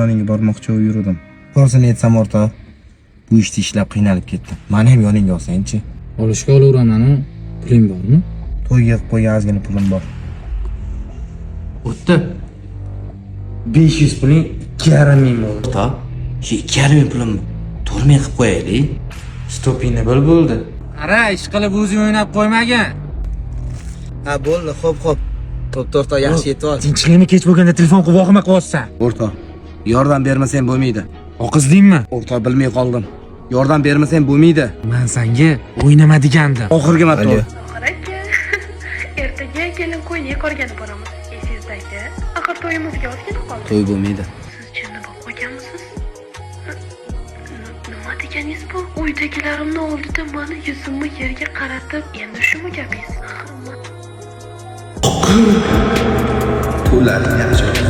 yoningga bormoqchi bo'lib yurdim. To'g'risini aytsam o'rtoq, bu ishni ishlab qiynalib ketdim. Meni ham yoningga olsang-chi. Olishga olaveraman-ku. Puling bormi? To'yga qilib qo'ygan ozgina pulim bor. O'tdi. 500 puling 2,5 ming bo'ldi. Ta, shu 2,5 pulimni 4 ming qilib qo'yaylik. Stopingni bil bo'ldi. Qara, ish qilib o'zing o'ynab qo'ymagan. Ha, bo'ldi, xo'p. To'rtta yaxshi yetib ol. Tinchlikni kech bo'lganda telefon qilib voqima qilyapsan. O'rtoq, yordam bermasang bo'lmaydi. Oqizdingmi? O'rtoq, bilmay qoldim. Yordam bermasang bo'lmaydi. Men senga o'ynama degandim. Oxirgi marta. Aka, ertaga kelin qo'yni qorgani boramiz. Esizdagi, axir to'yimizga oz kelib qoldi. To'y bo'lmaydi. Siz jinni bo'lib qolganmisiz? Nima deganingiz bu? Uydagilarimni oldida meni yuzimni yerga qaratib, endi shumi gapingiz? To'ylar yaxshi.